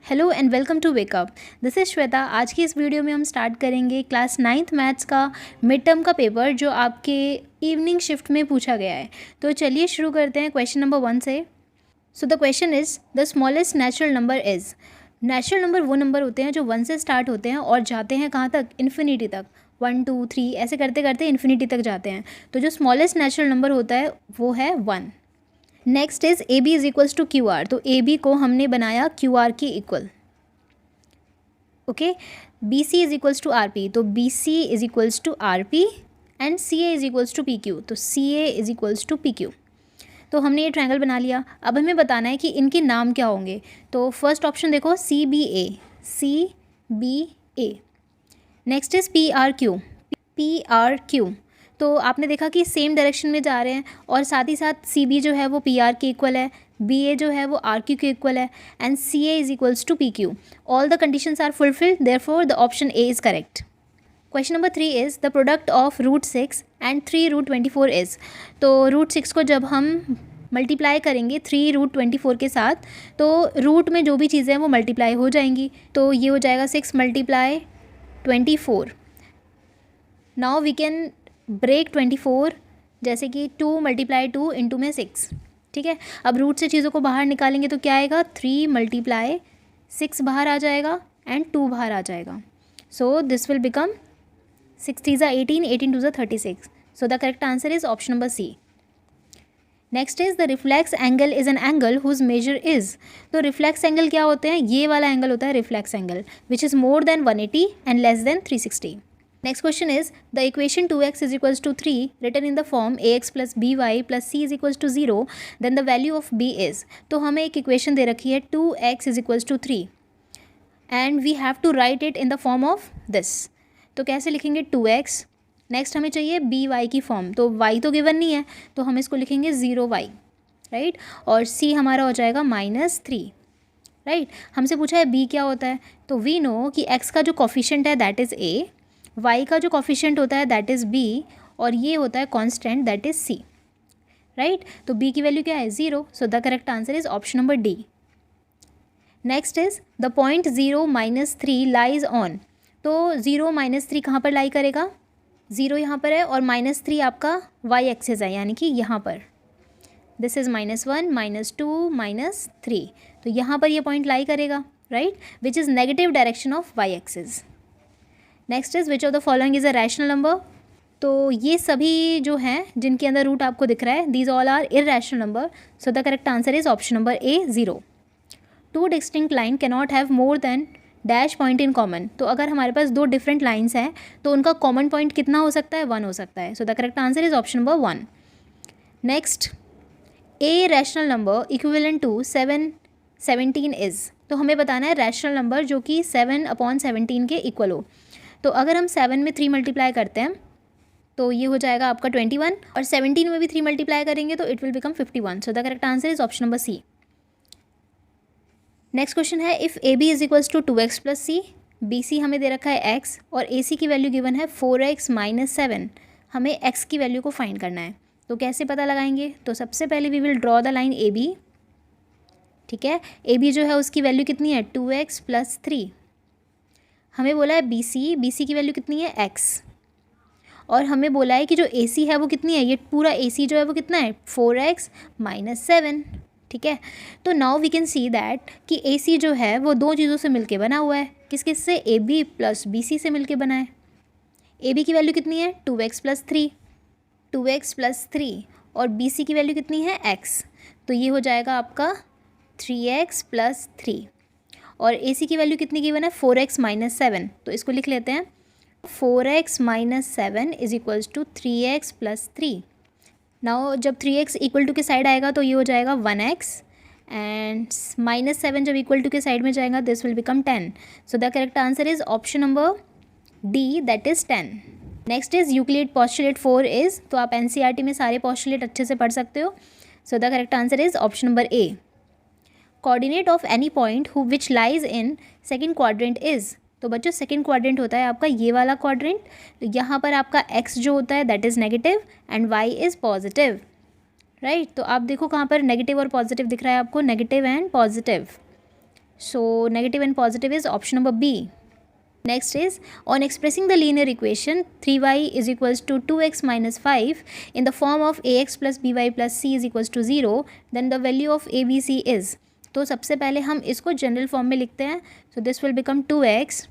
Hello and welcome to wake up. This is Shweta. आज की इस वीडियो में हम स्टार्ट करेंगे क्लास 9th मैथ्स का मिड टर्म का पेपर जो आपके इवनिंग शिफ्ट में पूछा गया है। तो चलिए शुरू करते हैं क्वेश्चन नंबर 1 से। So the question is the smallest natural number is. Natural number वो नंबर होते हैं जो 1 से स्टार्ट होते हैं और जाते हैं कहाँ तक, इन्फिनिटी तक। 1 2 3 ऐसे करते करते इन्फिनिटी तक जाते हैं। तो जो स्मॉलेस्ट नेचुरल नंबर होता है वो है 1। Next is A B is equals to Q R. तो ए बी को हमने बनाया क्यू आर के इक्वल। Okay, B C is equals to R P. तो B C is equals to R P and C A is equals to P Q. तो C A is equals to P Q. तो हमने ये triangle बना लिया। अब हमें बताना है कि इनके नाम क्या होंगे। तो फर्स्ट ऑप्शन देखो, C B A, C B A. Next is P R Q, P R Q. तो आपने देखा कि सेम डायरेक्शन में जा रहे हैं और साथ ही साथ सी बी जो है वो पी आर के इक्वल है, बी ए जो है वो आर क्यू के इक्वल है and C A is equals to P Q. All the conditions are fulfilled, therefore the option A is correct. Question number 3 is the product of root 6 and 3 root 24 is. तो root 6 को जब हम multiply करेंगे 3 root 24 के साथ तो root में जो भी चीज़ें हैं वो मल्टीप्लाई हो जाएंगी। तो ये हो जाएगा 6 multiply 24। Now we can break 24, जैसे कि 2 मल्टीप्लाई 2 इंटू में 6। ठीक है, अब रूट से चीज़ों को बाहर निकालेंगे तो क्या आएगा, 3 मल्टीप्लाई 6 बाहर आ जाएगा एंड 2 बाहर आ जाएगा। सो दिस विल बिकम 6 3 ज़ा 18, 18 2 ज़ा 36। So the correct answer is option number C. Next is the reflex angle is an angle whose measure is. तो रिफ्लेक्स एंगल क्या होते हैं, ये वाला एंगल होता है reflex angle which is more than 180 and less than 360। Next question is the equation 2x is equals to 3 written in the form ax plus by plus c is equals to 0, then the value of b is। तो हमें एक equation दे रखी है 2x is equals to 3 and we have to write it in the form of this। तो कैसे लिखेंगे 2x। Next हमें चाहिए by की फॉर्म। तो y तो गिवन नहीं है तो हम इसको लिखेंगे 0y, राइट। और c हमारा हो जाएगा -3, राइट। हमसे पूछा है b क्या होता है। तो वी नो कि x का जो कॉफिशेंट है दैट इज़ a, y का जो कॉफिशेंट होता है दैट इज़ b और ये होता है constant that is c, right. तो b की वैल्यू क्या है 0। सो the correct answer is option number D. Next is the point 0 -3 lies on. तो 0 -3 कहाँ पर लाई करेगा, 0 यहाँ पर है और -3 आपका y एक्सिस है, यानी कि यहाँ पर दिस इज़ -1 -2 -3। तो यहाँ पर ये पॉइंट लाई करेगा, right, which is negative direction of y axis. Next is which of the following is a rational number. तो ये सभी जो हैं जिनके अंदर रूट आपको दिख रहा है these all are irrational number. So the correct answer is option number A 0। 2 distinct line cannot have more than dash point in common. तो अगर हमारे पास 2 डिफरेंट लाइन्स हैं तो उनका कॉमन पॉइंट कितना हो सकता है, 1 हो सकता है। So the correct answer is option number 1। Next, a rational number equivalent to 17 is. तो हमें बताना है रैशनल नंबर जो कि 7/17 के इक्वल हो। तो अगर हम 7 में 3 मल्टीप्लाई करते हैं तो ये हो जाएगा आपका 21 और 17 में भी 3 मल्टीप्लाई करेंगे तो it will become 51। So the correct answer is option number C. Next question है if A B is equals to 2x plus C. B C हमें दे रखा है x और ए सी की वैल्यू गिवन है 4x - 7। हमें x की वैल्यू को फाइंड करना है। तो कैसे पता लगाएंगे, तो सबसे पहले we will draw the line A B. ठीक है, ए बी जो है उसकी वैल्यू कितनी है 2x + 3। हमें बोला है बी सी की वैल्यू कितनी है x और हमें बोला है कि जो ए सी है वो कितनी है, ये पूरा ए सी जो है वो कितना है 4x - 7। ठीक है, तो now we can see that कि ए सी जो है वो 2 चीज़ों से मिलके बना हुआ है। किस से, A B plus B C से मिलके बना है। ए बी की वैल्यू कितनी है 2x + 3, 2x + 3 और बी सी की वैल्यू कितनी है x। तो ये हो जाएगा आपका 3x + 3 और ए सी की वैल्यू कितनी गिवन है 4x - 7। तो इसको लिख लेते हैं 4x - 7 is equals to 3x + 3। Now जब 3x इक्वल टू के साइड आएगा तो ये हो जाएगा 1x एंड -7 जब इक्वल टू के साइड में जाएगा this will become 10। So the correct answer is option number D that is 10। Next is Euclid postulate 4 is. तो आप NCERT में सारे पोस्टुलेट अच्छे से पढ़ सकते हो। सो the correct answer is option number A. Coordinate of any point who which lies in second quadrant is. तो बच्चों सेकेंड क्वाड्रेंट होता है आपका ये वाला क्वाड्रेंट। तो यहाँ पर आपका x जो होता है that is negative and y is positive, right. तो आप देखो कहाँ पर नेगेटिव और पॉजिटिव दिख रहा है आपको, negative and positive. So negative and positive is option number B. Next is, on expressing the linear equation 3y is equals to 2x minus 5 in the form of ax plus by plus c is equals to 0, then the value of abc is. तो सबसे पहले हम इसको general form में लिखते हैं. So this will become 2x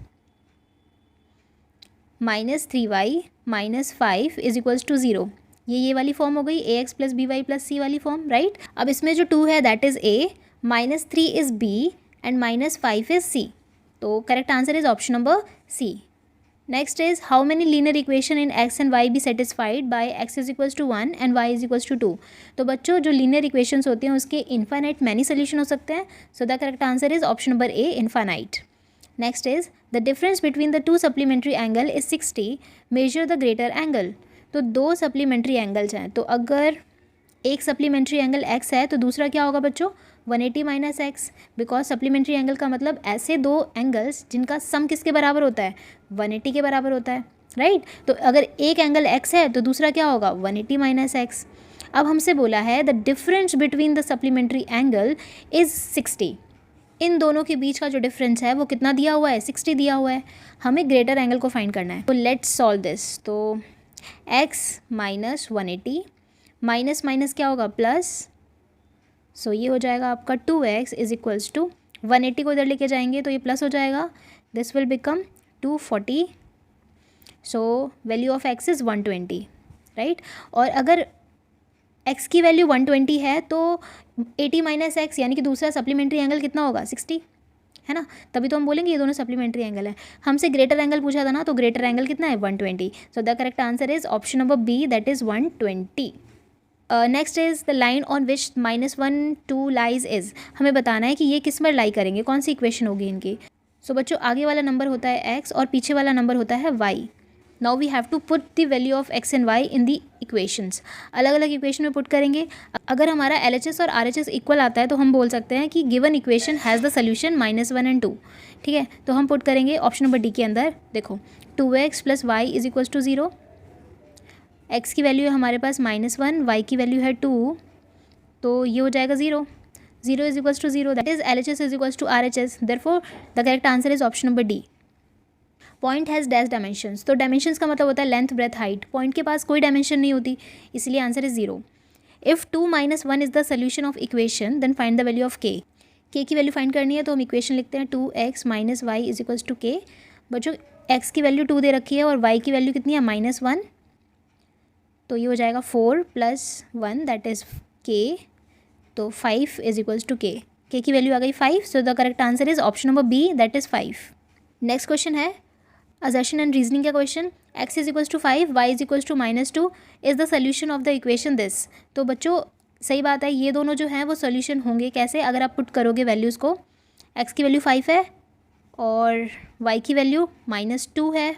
minus 3y minus 5 is equals to 0. ये वाली फॉर्म हो गई ax plus by plus c वाली फॉर्म, राइट. अब इसमें जो 2 है that is a, minus 3 is b and minus 5 is c. तो correct answer is option number C. Next is, how many linear equation in x and y be satisfied by x is equals to 1 and y is equals to 2. तो बच्चों जो linear equations होते हैं उसके infinite many solution हो सकते हैं. सो the correct answer is option number A, infinite. Next is, the difference between the two supplementary angle is 60, measure the greater angle. तो दो सप्लीमेंट्री एंगल्स हैं, तो अगर एक सप्लीमेंट्री एंगल x है तो दूसरा क्या होगा बच्चों 180 minus x. Because supplementary angle का मतलब ऐसे दो एंगल्स जिनका सम किसके बराबर होता है 180 के बराबर होता है, राइट. तो अगर एक एंगल x है तो दूसरा क्या होगा 180 माइनस एक्स. अब हमसे बोला है the difference between the supplementary angle is 60. इन दोनों के बीच का जो डिफरेंस है वो कितना दिया हुआ है 60 दिया हुआ है. हमें ग्रेटर एंगल को फाइंड करना है. तो लेट्स सॉल्व दिस. तो x माइनस 180 माइनस माइनस क्या होगा प्लस. सो ये हो जाएगा आपका 2x इज इक्वल्स टू 180 को इधर लेके जाएंगे तो ये प्लस हो जाएगा. This will become 240. So value of x is 120, right. और अगर x की वैल्यू 120 है तो 80 माइनस एक्स यानी कि दूसरा सप्लीमेंट्री एंगल कितना होगा 60, है ना. तभी तो हम बोलेंगे ये दोनों सप्लीमेंट्री एंगल है. हमसे ग्रेटर एंगल पूछा था ना, तो ग्रेटर एंगल कितना है 120. So the correct answer is option number B, that is 120. Next is the line on which -1 2 lies is. हमें बताना है कि ये किस पर लाई करेंगे, कौन सी इक्वेशन होगी इनकी. सो बच्चों आगे वाला नंबर होता है x और पीछे वाला नंबर होता है y. Now we have to put the value of x and y in the equations. अलग अलग इक्वेशन में पुट करेंगे. अगर हमारा LHS और RHS इक्वल आता है तो हम बोल सकते हैं कि given equation has the solution -1 and 2. ठीक है, तो हम पुट करेंगे ऑप्शन नंबर डी के अंदर. देखो 2x plus y is equals to 0. x की वैल्यू है हमारे पास -1, y की वैल्यू है 2, तो ये हो जाएगा 0. 0 is equals to 0, that is LHS is equals to RHS. Therefore the correct answer is option number D. Point has dash dimensions. तो डायमेंशंस का मतलब होता है लेंथ ब्रेथ हाइट. पॉइंट के पास कोई डायमेंशन नहीं होती, इसलिए answer is 0. If 2 - 1 is the solution of equation then find the value of k. k की वैल्यू फाइंड करनी है तो हम इक्वेशन लिखते हैं 2x minus y is equals to k. बच्चों x की वैल्यू 2 दे रखी है और y की वैल्यू कितनी है -1, तो ये हो जाएगा 4 + 1 दैट इज़ k. तो 5 is equals to k. k की वैल्यू आ गई 5. So the correct answer is option number B, that is 5. Next question है असर्शन एंड रीजनिंग का question. x is equals to 5, y is equals to -2 is the solution of the equation this. तो बच्चों सही बात है, ये दोनों जो हैं वो सोल्यूशन होंगे कैसे, अगर आप पुट करोगे वैल्यूज़ को. x की वैल्यू 5 है और y की वैल्यू -2 है,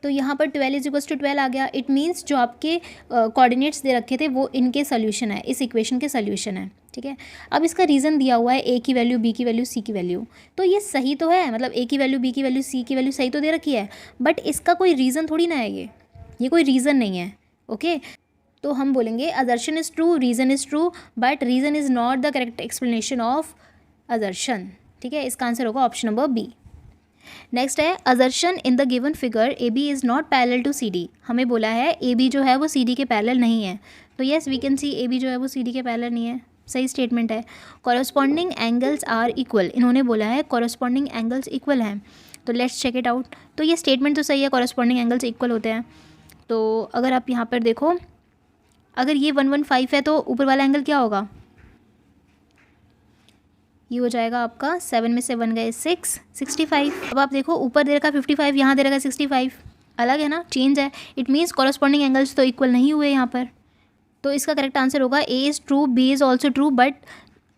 तो यहाँ पर 12 इज इक्वल्स टू 12 आ गया. इट मीन्स जो आपके कोऑर्डिनेट्स दे रखे थे वो इनके सोल्यूशन है, इस इक्वेशन के सोल्यूशन है. ठीक है, अब इसका रीज़न दिया हुआ है a की वैल्यू, b की वैल्यू, c की वैल्यू. तो ये सही तो है, मतलब a की वैल्यू, b की वैल्यू, c की वैल्यू सही तो दे रखी है, बट इसका कोई रीज़न थोड़ी ना है. ये कोई रीज़न नहीं है. ओके, तो हम बोलेंगे assertion is true, reason is true, but reason is not the correct explanation of assertion. ठीक है, इसका आंसर होगा ऑप्शन नंबर बी. नेक्स्ट है assertion in the given figure A B is not parallel to C D. हमें बोला है ए B जो है वो सी डी के पैरेलल नहीं है. तो yes we can see A B जो है वो सी डी के पैरेलल नहीं है. सही स्टेटमेंट है. Corresponding angles are equal. इन्होंने बोला है कॉरस्पॉन्डिंग एंगल्स इक्वल हैं. तो लेट्स चेक इट आउट. तो ये स्टेटमेंट तो सही है, कॉरस्पॉन्डिंग एंगल्स इक्वल होते हैं. तो अगर आप यहाँ पर देखो, अगर ये 115 है तो ऊपर वाला एंगल क्या होगा, ये हो जाएगा आपका 7 में से 1 गए 6, 65. अब आप देखो ऊपर दे रखा 55, यहाँ दे रखा 65, अलग है ना, चेंज है. इट मीन्स कॉरस्पॉन्डिंग एंगल्स तो इक्वल नहीं हुए यहाँ पर. तो इसका करेक्ट आंसर होगा A is true, B is also true, but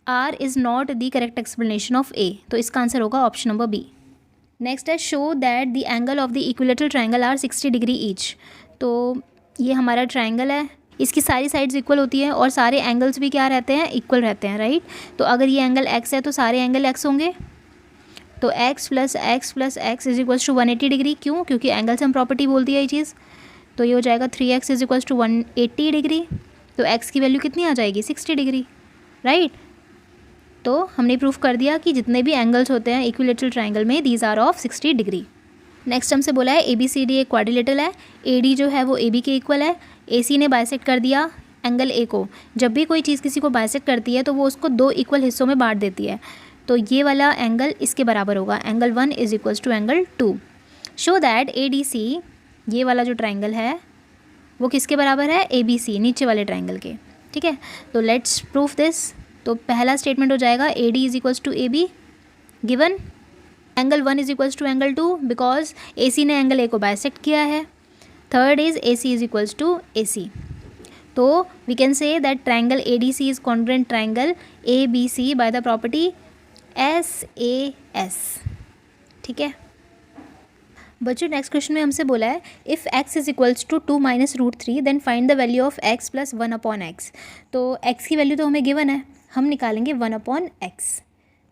R is not the correct explanation of A. तो इसका आंसर होगा ऑप्शन नंबर बी. नेक्स्ट है show that the angle of the equilateral triangle are 60 degree each. तो ये हमारा triangle है, इसकी सारी साइड्स इक्वल होती हैं और सारे एंगल्स भी क्या रहते हैं, इक्वल रहते हैं, राइट. तो अगर ये एंगल x है तो सारे एंगल x होंगे. तो x plus x plus x is equals to 180 degree. क्यों, क्योंकि एंगल से हम प्रॉपर्टी बोलती है ये चीज़. तो ये हो जाएगा 3x is equals to 180 degree. तो x की वैल्यू कितनी आ जाएगी 60 डिग्री. राइट। तो हमने प्रूफ कर दिया कि जितने भी एंगल्स होते हैं इक्विलेटरल ट्राइंगल में these are of 60 degree. Next हमसे बोला है ABCD एक क्वाड्रिलेटरल है, AD जो है वो AB के इक्वल है, AC ने बाइसेक्ट कर दिया एंगल A को। जब भी कोई चीज़ किसी को बाइसेक्ट करती है तो वो उसको दो इक्वल हिस्सों में बांट देती है, तो ये वाला एंगल इसके बराबर होगा, angle 1 is equals to angle 2। Show that ADC ये वाला जो ट्राइंगल है वो किसके बराबर है, ABC नीचे वाले ट्राइंगल के। ठीक है, तो लेट्स प्रूफ दिस। तो पहला स्टेटमेंट हो जाएगा AD is equals to AB given angle 1 is equals to angle 2 because AC ने एंगल A को बाइसेक्ट किया है। Third is AC is equals to AC। तो we can say that triangle ADC is congruent triangle ABC by the property SAS। ठीक है बच्चों, next question में हमसे बोला है if x is equals to 2 minus root 3 then find the value of x plus 1 upon x. तो x की वैल्यू तो हमें गिवन है, हम निकालेंगे 1 अपॉन एक्स।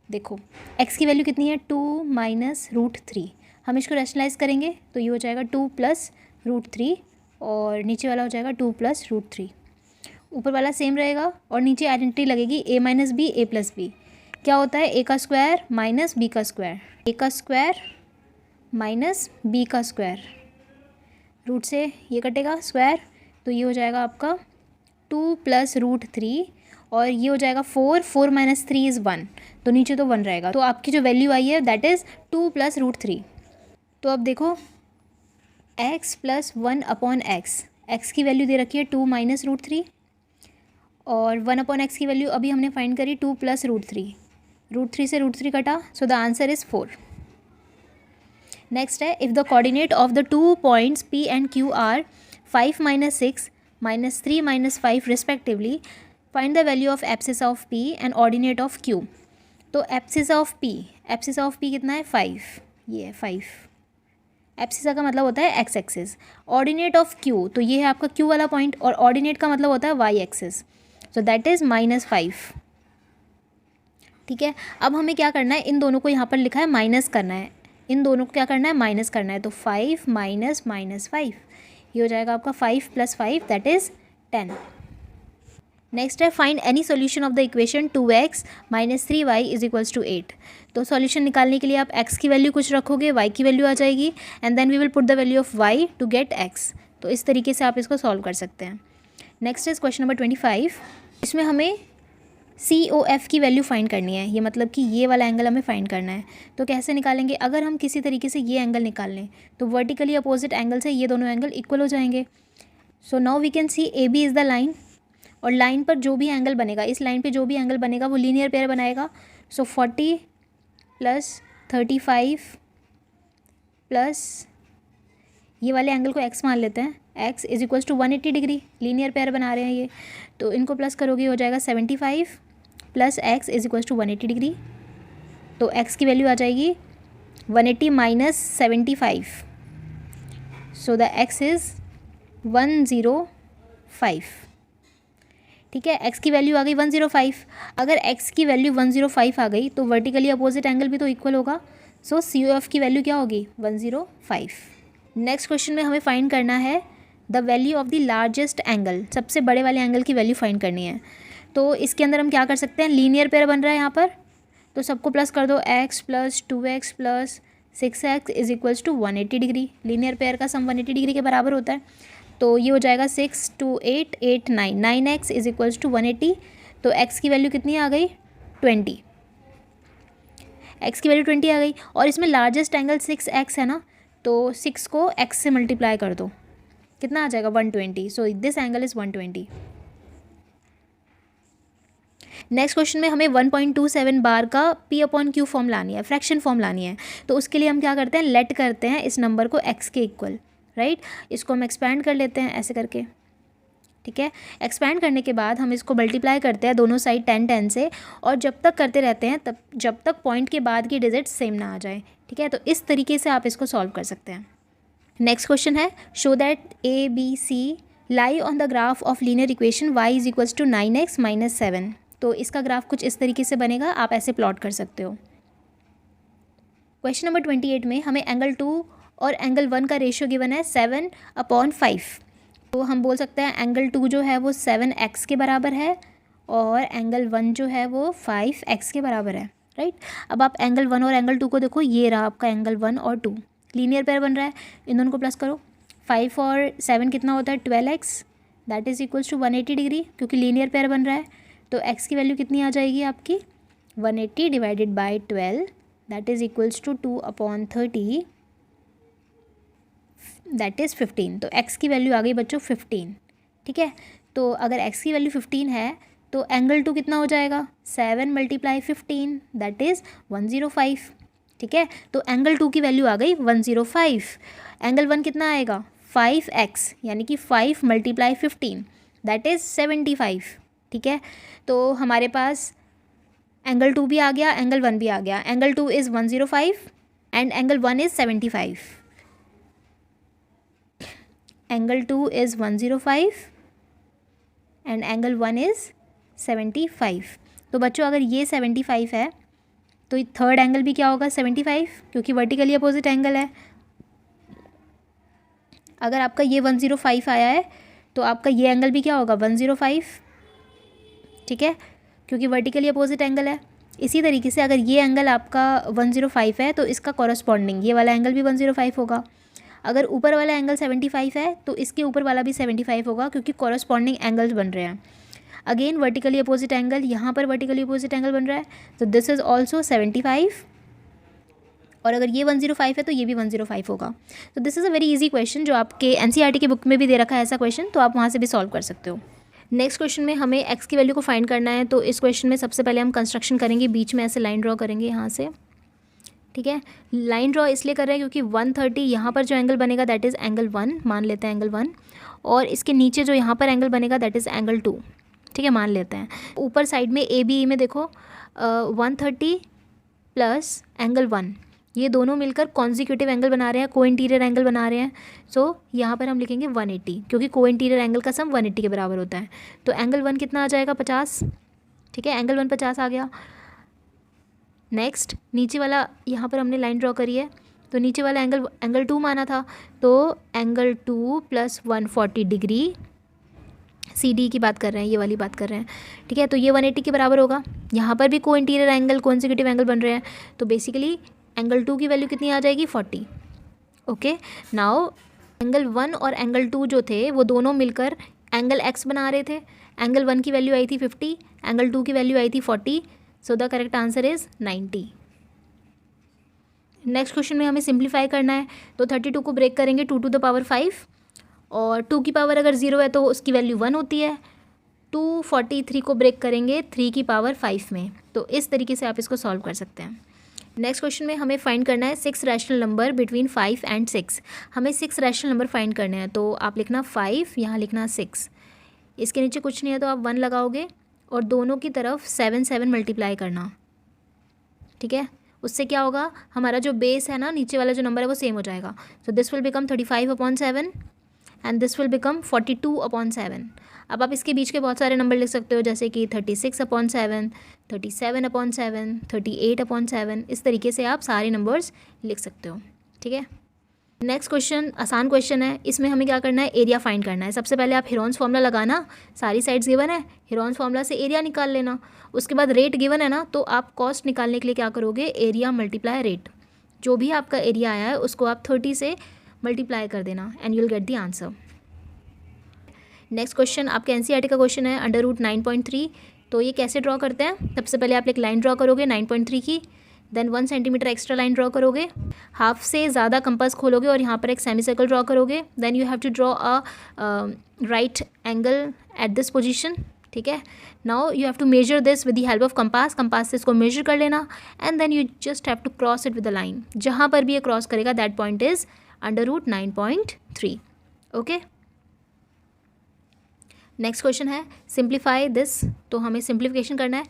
देखो x की वैल्यू कितनी है 2 माइनस रूट 3, हम इसको रैशनलाइज करेंगे तो ये हो जाएगा 2 प्लस रूट 3 और नीचे वाला हो जाएगा 2 प्लस रूट 3। ऊपर वाला सेम रहेगा और नीचे आइडेंटिटी लगेगी a minus b a plus b. क्या होता है a का स्क्वायर माइनस बी का स्क्वायर, a का स्क्वायर माइनस बी का स्क्वायर, रूट से ये कटेगा स्क्वायर तो ये हो जाएगा आपका 2 प्लस रूट 3 और ये हो जाएगा 4, 4 माइनस 3 इज़ 1, तो नीचे तो 1 रहेगा। तो आपकी जो वैल्यू आई है दैट इज़ 2 प्लस रूट 3। तो अब देखो x plus 1 upon x, x की वैल्यू दे रखी है 2 माइनस रूट 3 और 1 अपॉन एक्स की वैल्यू अभी हमने फाइंड करी 2 प्लस रूट 3, रूट 3 से रूट 3 कटा so the answer is 4। Next है if the coordinate of the 2 points P and Q are 5 minus 6 minus 3 minus 5 respectively find the value of abscissa of P and ordinate of Q। तो abscissa of P कितना है 5, ये है 5। Abscissa का मतलब होता है x axis. Ordinate of Q तो ये है आपका Q वाला पॉइंट और ऑर्डिनेट का मतलब होता है y axis, so that is -5। ठीक है, अब हमें क्या करना है, इन दोनों को यहाँ पर लिखा है माइनस करना है, इन दोनों को क्या करना है माइनस करना है। तो 5 माइनस -5 ये हो जाएगा आपका 5 प्लस 5 दैट इज़ 10। नेक्स्ट है find any solution of the equation 2x minus 3y is equals to 8। तो सॉल्यूशन निकालने के लिए आप x की वैल्यू कुछ रखोगे, y की वैल्यू आ जाएगी and then we will put the value of y to get x। तो इस तरीके से आप इसको सॉल्व कर सकते हैं। Next is question number 25। इसमें हमें COF की वैल्यू फाइंड करनी है, ये मतलब कि ये वाला एंगल हमें फाइंड करना है। तो कैसे निकालेंगे, अगर हम किसी तरीके से ये एंगल निकाल लें तो वर्टिकली अपोजिट एंगल से ये दोनों एंगल इक्वल हो जाएंगे। So now we can see AB is the line और लाइन पर जो भी एंगल बनेगा, इस लाइन पे जो भी एंगल बनेगा वो लीनियर पेयर बनाएगा। सो 40 प्लस 35 प्लस ये वाले एंगल को x मान लेते हैं, x is equals to 180 degree, linear pair बना रहे हैं ये, तो इनको प्लस करोगे हो जाएगा 75 plus x is equals to 180 degree. तो x की वैल्यू आ जाएगी 180 minus 75, so the x is 105। ठीक है, x की वैल्यू आ गई 105। अगर x की वैल्यू 105 आ गई तो वर्टिकली अपोजिट एंगल भी तो इक्वल होगा, सो COF की वैल्यू क्या होगी 105। नेक्स्ट क्वेश्चन में हमें फाइंड करना है the value of the largest angle, सबसे बड़े वाले एंगल की वैल्यू फाइंड करनी है। तो इसके अंदर हम क्या कर सकते हैं, लीनियर पेयर बन रहा है यहाँ पर, तो सबको प्लस कर दो, x plus 2x plus 6x is equals to 180 degree. Linear pair का सम 180 डिग्री के बराबर होता है, तो ये हो जाएगा 6 2 8 8 9 9x इज इक्वल्स टू 180। तो x की वैल्यू कितनी आ गई 20, x की वैल्यू 20 आ गई। और इसमें लार्जेस्ट एंगल 6x है ना, तो 6 को x से मल्टीप्लाई कर दो, कितना आ जाएगा 120। So this angle is 120। Next question में हमें 1.27 बार का P/Q फॉर्म लानी है, फ्रैक्शन फॉर्म लानी है। तो उसके लिए हम क्या करते हैं, लेट करते हैं इस नंबर को x के इक्वल, राइट। इसको हम एक्सपैंड कर लेते हैं ऐसे करके, ठीक है। एक्सपैंड करने के बाद हम इसको मल्टीप्लाई करते हैं दोनों साइड 10 10 से, और जब तक करते रहते हैं तब जब तक पॉइंट के बाद की डिजिट सेम ना आ जाए, ठीक है। तो इस तरीके से आप इसको सॉल्व कर सकते हैं। नेक्स्ट क्वेश्चन है show that ABC lie on the graph of linear equation y is equals to 9x minus 7। तो इसका ग्राफ कुछ इस तरीके से बनेगा, आप ऐसे प्लॉट कर सकते हो। क्वेश्चन नंबर 28 में हमें एंगल 2 और एंगल 1 का रेशियो गिवन है 7/5। तो हम बोल सकते हैं एंगल 2 जो है वो 7x के बराबर है और एंगल 1 जो है वो 5x के बराबर है, राइट। अब आप एंगल 1 और एंगल 2 को देखो, ये रहा आपका एंगल 1 और 2, लीनियर पेयर बन रहा है, इन दोनों को प्लस करो। 5 और 7 कितना होता है 12x, that is equals to 180 degree, क्योंकि लीनियर पेयर बन रहा है। तो x की वैल्यू कितनी आ जाएगी आपकी 180 divided by 12, that is equals to 2/30, that is 15। तो x की वैल्यू आ गई बच्चों 15, ठीक है। तो अगर x की वैल्यू 15 है तो एंगल 2 कितना हो जाएगा 7 × 15, दैट इज़ 105, ठीक है। तो एंगल 2 की वैल्यू आ गई 105। एंगल 1 कितना आएगा 5x, यानी कि 5 × 15, दैट इज़ 75, ठीक है। तो हमारे पास एंगल 2 भी आ गया, एंगल 1 भी आ गया। Angle 2 is 105 and angle 1 is 75। Angle 2 is 105 and angle 1 is 75। तो बच्चों अगर ये 75 है तो थर्ड एंगल भी क्या होगा 75, क्योंकि वर्टिकली अपोजिट एंगल है। अगर आपका ये 105 आया है तो आपका ये एंगल भी क्या होगा 105, ठीक है, क्योंकि वर्टिकली अपोजिट एंगल है। इसी तरीके से अगर ये एंगल आपका 105 है तो इसका कॉरस्पॉन्डिंग ये वाला एंगल भी 105 होगा। अगर ऊपर वाला एंगल 75 है तो इसके ऊपर वाला भी 75 होगा, क्योंकि कॉरस्पॉन्डिंग एंगल्स बन रहे हैं। अगेन वर्टिकली अपोजिट एंगल, यहाँ पर वर्टिकली अपोजिट एंगल बन रहा है, तो दिस इज़ ऑल्सो 75। और अगर ये 105 है तो ये भी 105 होगा। तो this is a very easy question जो आपके एनसीईआरटी की बुक में भी दे रखा है ऐसा क्वेश्चन, तो आप वहाँ से भी सॉल्व कर सकते हो। नेक्स्ट क्वेश्चन में हमें x की वैल्यू को फाइंड करना है। तो इस क्वेश्चन में सबसे पहले हम कंस्ट्रक्शन करेंगे, बीच में ऐसे लाइन ड्रॉ करेंगे यहाँ से, ठीक है। लाइन ड्रॉ इसलिए कर रहे हैं क्योंकि 130 यहाँ पर जो एंगल बनेगा दैट इज़ एंगल 1, मान लेते हैं एंगल 1, और इसके नीचे जो यहाँ पर एंगल बनेगा दैट इज़ एंगल 2, ठीक है, मान लेते हैं। ऊपर साइड में ए बी में देखो 130 प्लस एंगल 1, ये दोनों मिलकर कॉन्जिक्यूटिव एंगल बना रहे हैं, को इंटीरियर एंगल बना रहे हैं। सो यहाँ पर हम लिखेंगे 180, क्योंकि को इंटीरियर एंगल का सम 180 के बराबर होता है। तो एंगल 1 कितना आ जाएगा 50, ठीक है, एंगल 1 50 आ गया। नेक्स्ट नीचे वाला यहाँ पर हमने लाइन ड्रॉ करी है, तो नीचे वाला एंगल 2 माना था, तो angle 2 plus 140 degree, C D की बात कर रहे हैं, ये वाली बात कर रहे हैं, ठीक है। तो ये 180 के बराबर होगा। यहाँ पर भी को इंटीरियर एंगल कॉन्जिक्यूटिव एंगल बन रहे हैं, तो बेसिकली एंगल 2 की वैल्यू कितनी आ जाएगी 40। ओके, नाउ एंगल 1 और एंगल 2 जो थे वो दोनों मिलकर एंगल x बना रहे थे। एंगल 1 की वैल्यू आई थी 50, एंगल 2 की वैल्यू आई थी 40, सो the correct answer is 90। Next question में हमें सिंप्लीफाई करना है, तो 32 को ब्रेक करेंगे 2 to the power 5, और 2 की पावर अगर 0 है तो उसकी वैल्यू 1 होती है। 243 को ब्रेक करेंगे 3 की पावर 5 में, तो इस तरीके से आप इसको सॉल्व कर सकते हैं। नेक्स्ट क्वेश्चन में हमें फाइंड करना है 6 रैशनल नंबर बिटवीन 5 एंड 6। हमें 6 रैशनल नंबर फाइंड करने हैं, तो आप लिखना 5, यहाँ लिखना 6, इसके नीचे कुछ नहीं है तो आप 1 लगाओगे और दोनों की तरफ 7 7 मल्टीप्लाई करना, ठीक है। उससे क्या होगा, हमारा जो बेस है ना, नीचे वाला जो नंबर है वो सेम हो जाएगा। So this will become 35/7 and this will become 42/7। अब आप इसके बीच के बहुत सारे नंबर लिख सकते हो, जैसे कि 36/7, 37/7, 38/7, इस तरीके से आप सारे नंबर्स लिख सकते हो, ठीक है। नेक्स्ट क्वेश्चन आसान क्वेश्चन है, इसमें हमें क्या करना है, एरिया फाइंड करना है। सबसे पहले आप हिरोन्स फार्मूला लगाना, सारी साइड्स गिवन है, हिरोन्स फार्मूला से एरिया निकाल लेना। उसके बाद रेट गिवन है ना, तो आप कॉस्ट निकालने के लिए क्या करोगे, एरिया मल्टीप्लाई रेट, जो भी आपका एरिया आया है उसको आप 30 से मल्टीप्लाई कर देना and you will get the answer. Next question आपके एनसीईआरटी का क्वेश्चन है, √9.3। तो ये कैसे ड्रॉ करते हैं, सबसे पहले आप एक लाइन ड्रॉ करोगे 9.3 की, then 1 centimetre extra line draw करोगे, हाफ से ज़्यादा कंपास खोलोगे और यहाँ पर एक सेमी सर्कल ड्रॉ करोगे। Then you have to draw a right angle at this position, ठीक है। Now you have to measure this with the help of compass, compass से इसको मेजर कर लेना and then you just have to cross it with the line. जहाँ पर भी ये क्रॉस करेगा that point is √9.3। Okay, next question है सिंप्लीफाई दिस। तो हमें सिंप्लीफिकेशन करना है।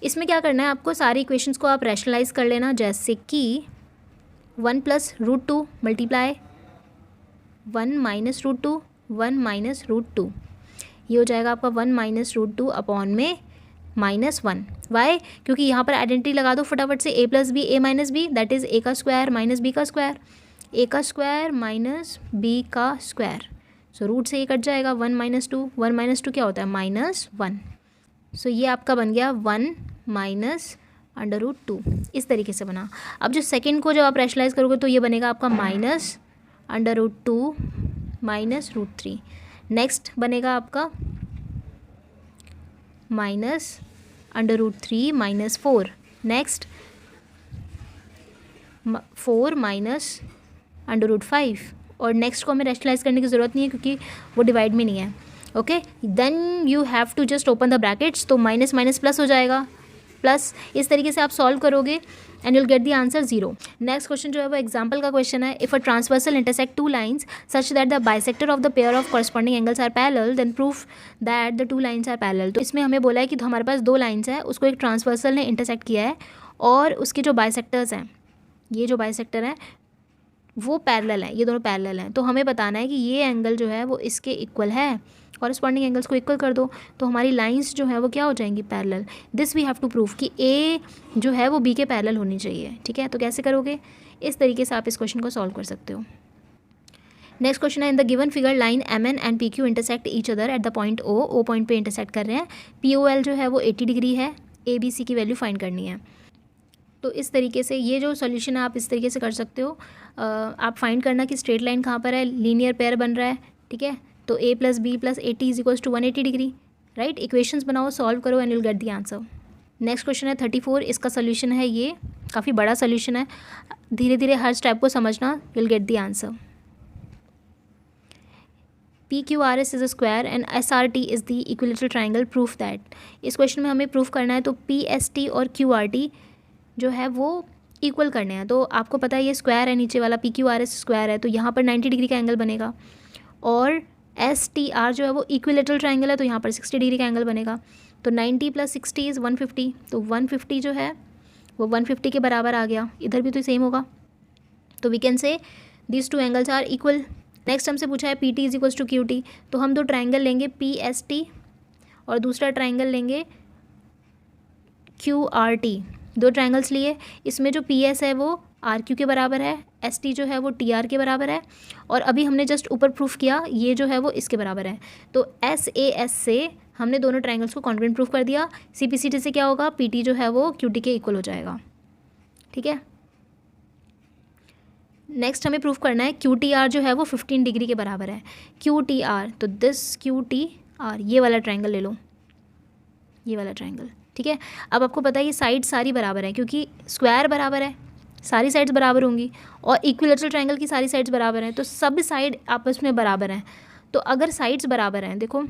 इसमें क्या करना है, आपको सारी इक्वेशंस को आप रैशनलाइज कर लेना, जैसे कि 1 + √2 मल्टीप्लाई 1 - √2, 1 - √2, ये हो जाएगा आपका 1 - √2 अपॉन में -1। वाई, क्योंकि यहाँ पर आइडेंटिटी लगा दो फटाफट से, a + b a - b that is a का स्क्वायर माइनस b का स्क्वायर, a का स्क्वायर माइनस b का स्क्वायर। सो रूट से ये कट जाएगा, 1 - 2, 1 - 2 क्या होता है -1। सो ये आपका बन गया 1 माइनस √2, इस तरीके से बना। अब जो सेकंड को जब आप रैशनलाइज करोगे तो ये बनेगा आपका माइनस √2 माइनस √3। नेक्स्ट बनेगा आपका माइनस √3 माइनस 4। Next 4 minus √5। और नेक्स्ट को हमें रैशनलाइज करने की ज़रूरत नहीं है क्योंकि वो डिवाइड में नहीं है। Okay, then you have to just open the brackets, तो माइनस माइनस प्लस हो जाएगा, प्लस इस तरीके से आप सॉल्व करोगे and you'll get the answer 0। Next question जो है वो एग्जाम्पल का क्वेश्चन है। If a transversal intersect two lines such that the bisector of the pair of corresponding angles are parallel then proof that the two lines are parallel. तो इसमें हमें बोला है कि हमारे पास दो लाइन्स हैं, उसको एक ट्रांसवर्सल ने इंटरसेक्ट किया है और उसके जो बाइसेक्टर्स हैं, ये जो बाइसेक्टर हैं वो पैरेलल हैं, ये दोनों पैरेलल हैं। तो हमें बताना है कि ये एंगल जो है वो इसके इक्वल है, कॉरस्पॉन्डिंग एंगल्स को इक्वल कर दो तो हमारी लाइंस जो है वो क्या हो जाएंगी, parallel. This we have to prove कि ए जो है वो बी के पैरेलल होनी चाहिए। ठीक है, तो कैसे करोगे, इस तरीके से आप इस क्वेश्चन को सॉल्व कर सकते हो। नेक्स्ट क्वेश्चन है, इन the given figure line MN and PQ intersect each other at the point O point पे इंटरसेक्ट कर रहे हैं। POL जो है वो 80 डिग्री है, ABC की वैल्यू फाइंड करनी है। तो इस तरीके से ये जो सॉल्यूशन है आप इस तरीके से कर सकते हो। आप फाइंड करना कि स्ट्रेट लाइन कहाँ पर है, लीनियर पेयर बन रहा है। ठीक है, तो A + B + 80 is equals to 180 degree. Right, equations बनाओ, सॉल्व करो and you'll get the answer. Next question है 34, इसका सोल्यूशन है, ये काफ़ी बड़ा सोल्यूशन है, धीरे धीरे हर स्टेप को समझना, you'll get the answer. PQRS is a square and SRT is the equilateral triangle, proof that. इस क्वेश्चन में हमें प्रूफ करना है, तो PST और QRT जो है वो इक्वल करने हैं। तो आपको पता है ये स्क्वायर है, नीचे वाला PQRS स्क्वायर है, तो यहाँ पर 90 डिग्री का एंगल बनेगा। और STR जो है वो इक्विलेटरल ट्राइंगल है, तो यहाँ पर 60 डिग्री का एंगल बनेगा। तो 90 + 60 इज़ 150, तो 150 जो है वो 150 के बराबर आ गया। इधर भी तो सेम होगा, तो we can say these two angles are equal. Next हमसे पूछा है PT is equals to QT, तो हम दो ट्राइंगल लेंगे PST और दूसरा ट्राइंगल लेंगे QRT। दो ट्राइंगल्स लिए, इसमें जो PS है वो RQ के बराबर है, ST जो है वो TR के बराबर है, और अभी हमने जस्ट ऊपर प्रूफ किया ये जो है वो इसके बराबर है। तो SAS से हमने दोनों ट्राइंगल्स को कॉन्ग्रुएंट प्रूफ कर दिया। CPCT से क्या होगा, PT जो है वो QT के इक्वल हो जाएगा। ठीक है, नेक्स्ट हमें प्रूफ करना है QTR जो है वो 15 डिग्री के बराबर है। QTR, तो दिस QTR, ये वाला ट्राइंगल ले लो, ये वाला ट्राइंगल। ठीक है, अब आपको पता है ये साइड सारी बराबर है क्योंकि स्क्वायर बराबर है, सारी साइड्स बराबर होंगी, और इक्विलेटरल ट्राइंगल की सारी साइड्स बराबर हैं, तो सब साइड आपस में बराबर हैं। तो अगर साइड्स बराबर हैं, देखो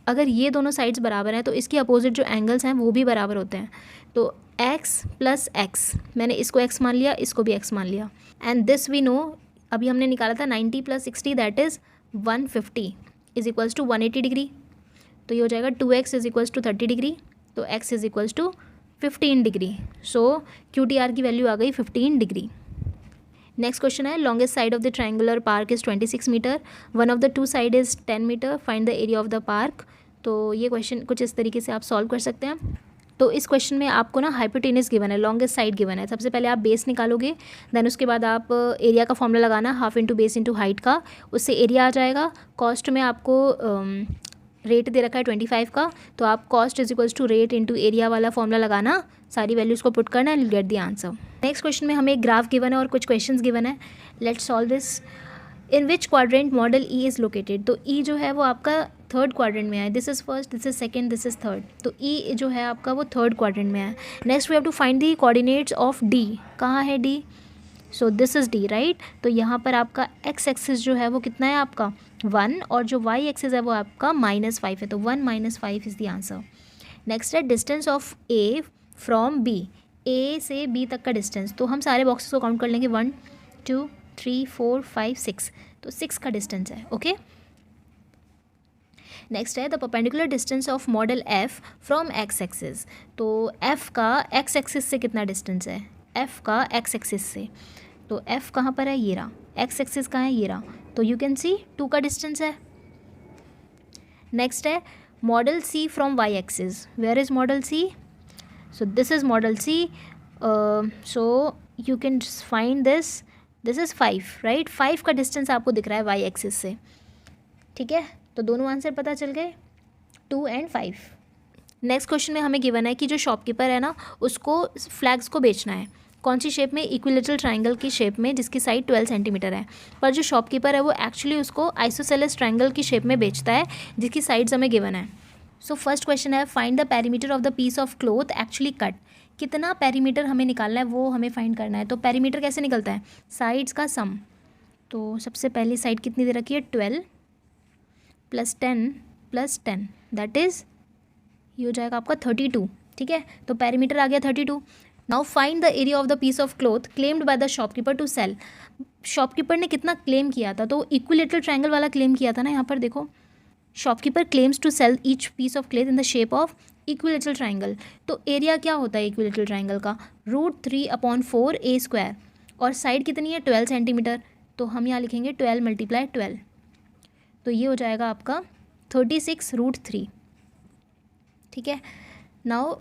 अगर ये दोनों साइड्स बराबर हैं तो इसके अपोजिट जो एंगल्स हैं वो भी बराबर होते हैं। तो x + x, मैंने इसको x मान लिया, इसको भी x मान लिया, एंड दिस वी नो, अभी हमने निकाला था 90 + 60 that is 150 is equals to 180 degree. तो ये हो जाएगा 2x is equals to 30 degree, तो x is equals to 15 degree. So QTR की वैल्यू आ गई 15 डिग्री। नेक्स्ट क्वेश्चन है, longest side of the triangular park is 26 metre, one of the two side is 10 metre, find the area of the park. तो ये question कुछ इस तरीके से आप सॉल्व कर सकते हैं। तो इस क्वेश्चन में आपको ना हाइपोटेनस गिवन है, लॉन्गेस्ट साइड गिवन है। सबसे पहले आप बेस निकालोगे, देन उसके बाद आप एरिया का फॉर्मूला लगाना, half into base into height का, उससे एरिया आ जाएगा। कॉस्ट में आपको रेट दे रखा है 25 का, तो आप cost is equals to rate into area वाला फॉर्मूला लगाना, सारी वैल्यूज़ को पुट करना and get the answer. Next question में हमें एक ग्राफ गिवन है और कुछ क्वेश्चंस गिवन है। Let's solve this. In which quadrant model E is located, तो ई जो है वो आपका थर्ड क्वाड्रेंट में है। This is first, this is second, this is third, तो ई जो है आपका वो थर्ड क्वाड्रेंट में है। Next we have to find the coordinates of D, कहाँ है D, so this is D, right. तो यहाँ पर आपका एक्स एक्सिस जो है वो कितना है आपका 1, और जो वाई एक्सिस है वो आपका -5 है, तो 1 - 5 इज़ द आंसर। नेक्स्ट है distance of A from B, A से बी तक का डिस्टेंस, तो हम सारे बॉक्सेस को काउंट कर लेंगे 1 2 3 4 5 6, तो 6 का डिस्टेंस है। ओके, नेक्स्ट है the perpendicular distance of model F from x axis, तो एफ का एक्स एक्सिस से कितना डिस्टेंस है, एफ का एक्स एक्सिस से, तो एफ कहाँ पर है, ये रहा, एक्स एक्सिस कहाँ है, ये रहा, तो यू कैन सी 2 का डिस्टेंस है। नेक्स्ट है model C from Y axis, where is model C, so this is model C, so you can find this is 5, right, 5 का डिस्टेंस आपको दिख रहा है वाई एक्सिस से। ठीक है, तो दोनों आंसर पता चल गए, 2 और 5। नेक्स्ट क्वेश्चन में हमें गिवन है कि जो शॉपकीपर है ना उसको फ्लैग्स को बेचना है कौन सी शेप में, इक्विलेटरल ट्रायंगल की शेप में जिसकी साइड 12 सेंटीमीटर है। पर जो शॉपकीपर है वो एक्चुअली उसको आइसोसेलेस ट्रायंगल की शेप में बेचता है जिसकी साइड्स हमें गिवन है। सो फर्स्ट क्वेश्चन है find the perimeter of the piece of cloth actually cut. कितना पेरीमीटर हमें निकालना है वो हमें फाइंड करना है। तो पेरीमीटर कैसे निकलता है, साइड्स का सम। तो सबसे पहली साइड कितनी दे रखी है 12 + 10 + 10 दैट इज़ ये हो जाएगा आपका 32। ठीक है, तो पेरीमीटर आ गया 32। Now find the area of the piece of cloth claimed by the shopkeeper to sell. Shopkeeper ने कितना क्लेम किया था, तो इक्विलेटरल ट्रायंगल वाला क्लेम किया था ना। यहाँ पर देखो shopkeeper claims to sell each piece of cloth in the shape of equilateral triangle. तो एरिया क्या होता है इक्विलेटरल ट्रायंगल का, √3/4 A²। और साइड कितनी है 12 सेंटीमीटर। तो हम यहाँ लिखेंगे 12 × 12। तो ये हो जाएगा आपका 36√3। ठीक है, now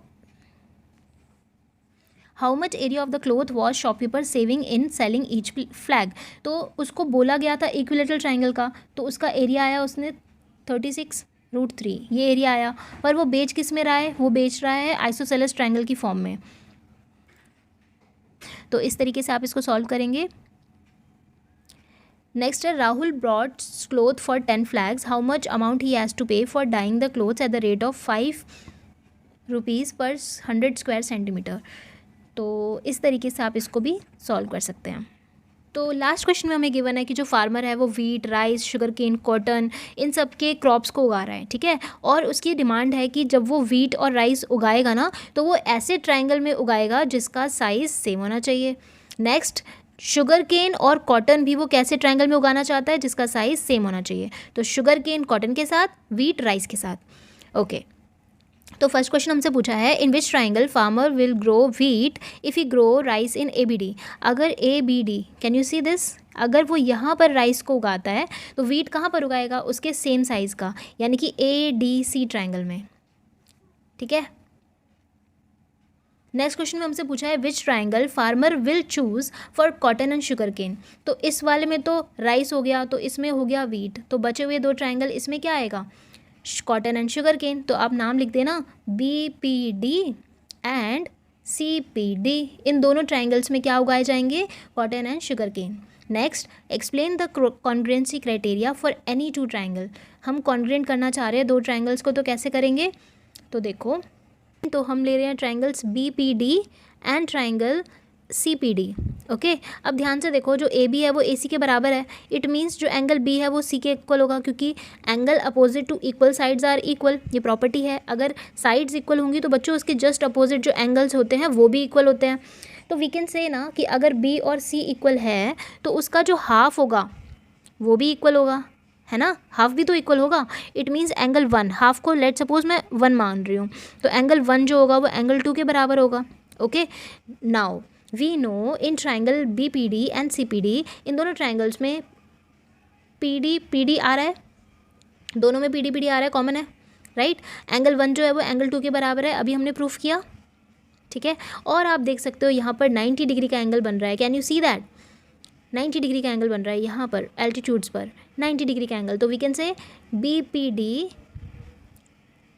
how much area of the cloth was shopkeeper saving in selling each flag. तो उसको बोला गया था इक्विलेटरल ट्रायंगल का, तो उसका एरिया आया उसने 36√3 ये एरिया आया। पर वो बेच किस में रहा है, वो बेच रहा है आइसोसेलेस ट्रायंगल की फॉर्म में। तो इस तरीके से आप इसको सॉल्व करेंगे। नेक्स्ट है Rahul brought cloth for 10 flags, how much amount he has to pay for dyeing the clothes at the rate of 5 rupees per 100 square centimetre. तो इस तरीके से आप इसको भी सॉल्व कर सकते हैं। तो लास्ट क्वेश्चन में हमें गिवन है कि जो फार्मर है वो wheat, rice, sugar cane, cotton इन सब के क्रॉप्स को उगा रहा है। ठीक है, और उसकी डिमांड है कि जब वो वीट और राइस उगाएगा ना तो वो ऐसे ट्रायंगल में उगाएगा जिसका साइज़ सेम होना चाहिए। नेक्स्ट शुगर केन और कॉटन भी वो कैसे ट्रायंगल में उगाना चाहता है जिसका साइज़ सेम होना चाहिए। तो शुगर केन कॉटन के साथ, वीट राइस के साथ। ओके, तो फर्स्ट क्वेश्चन हमसे पूछा है in which triangle farmer will grow wheat if he grow rice in ABD। अगर ABD can you see this, अगर वो यहाँ पर राइस को उगाता है तो वीट कहाँ पर उगाएगा, उसके सेम साइज़ का, यानी कि ADC ट्रायंगल में। ठीक है, नेक्स्ट क्वेश्चन में हमसे पूछा है which triangle farmer will choose for cotton and sugar cane. तो इस वाले में तो राइस हो गया, तो इसमें हो गया वीट, तो बचे हुए दो ट्रायंगल इसमें क्या आएगा, कॉटन एंड शुगर केन। तो आप नाम लिख देना BPD एंड CPD। इन दोनों ट्रायंगल्स में क्या उगाए जाएंगे, cotton and sugar cane. Next explain the congruency criteria for any 2 triangle. हम कॉन्ग्रुएंट करना चाह रहे हैं 2 ट्रायंगल्स को, तो कैसे करेंगे, तो देखो तो हम ले रहे हैं triangles BPD and triangle CPD। Okay, अब ध्यान से देखो जो AB है वो AC के बराबर है। इट मीन्स जो एंगल B है वो C के इक्वल होगा, क्योंकि angle opposite to equal sides are equal, ये प्रॉपर्टी है। अगर साइड्स इक्वल होंगी तो बच्चों उसके जस्ट अपोजिट जो एंगल्स होते हैं वो भी इक्वल होते हैं। तो वी कैन से ना कि अगर B और C इक्वल है तो उसका जो हाफ होगा वो भी इक्वल होगा, है ना, हाफ भी तो इक्वल होगा। इट मीन्स एंगल 1 हाफ को लेट सपोज मैं 1 मान रही हूँ, तो एंगल 1 जो होगा वो एंगल 2 के बराबर होगा। Okay, now we know in triangle BPD and CPD, इन दोनों ट्रायंगल्स में PD आ रहा है, दोनों में PD आ रहा है, कॉमन है, राइट। एंगल 1 जो है वो एंगल 2 के बराबर है, अभी हमने प्रूफ किया। ठीक है, और आप देख सकते हो यहाँ पर 90 डिग्री का एंगल बन रहा है। Can you see that, 90 degree का एंगल बन रहा है यहाँ पर एल्टीट्यूड्स पर 90 डिग्री का एंगल। तो we can say BPD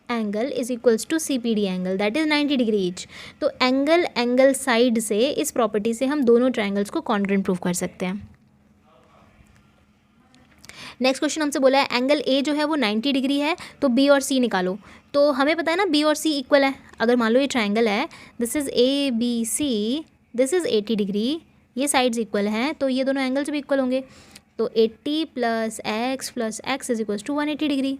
angle is equals to CPD angle, that is 90 degree each. तो एंगल साइड से इस प्रॉपर्टी से हम दोनों ट्रायंगल्स को कॉन्ग्रुएंट प्रूव कर सकते हैं। नेक्स्ट क्वेश्चन हमसे बोला है एंगल A जो है वो 90 डिग्री है, तो B और C निकालो। तो हमें पता है ना B और C इक्वल है। अगर मान लो ये ट्रायंगल है, this is ABC, this is 80 degree, ये साइड्स इक्वल हैं, तो ये दोनों एंगल्स भी इक्वल होंगे। तो 80 + x + x is equals to 180 degree.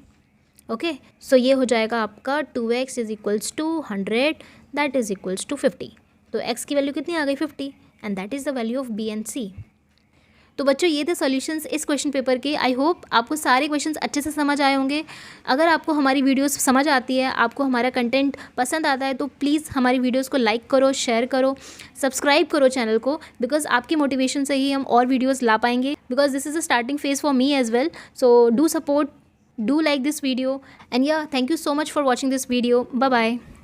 Okay, so ये हो जाएगा आपका 2x is equals to 100, that is equals to 50। तो x की वैल्यू कितनी आ गई 50, and that is the value of B and C। तो बच्चों ये थे सॉल्यूशंस इस क्वेश्चन पेपर के। आई होप आपको सारे क्वेश्चंस अच्छे से समझ आए होंगे। अगर आपको हमारी वीडियोस समझ आती है, आपको हमारा कंटेंट पसंद आता है, तो प्लीज़ हमारी वीडियोस को लाइक करो, शेयर करो, सब्सक्राइब करो चैनल को, बिकॉज आपकी मोटिवेशन से ही हम और वीडियोज़ ला पाएंगे, because this is a starting phase for me as well. So do support, do like this video, and yeah, thank you so much for watching this video. Bye bye.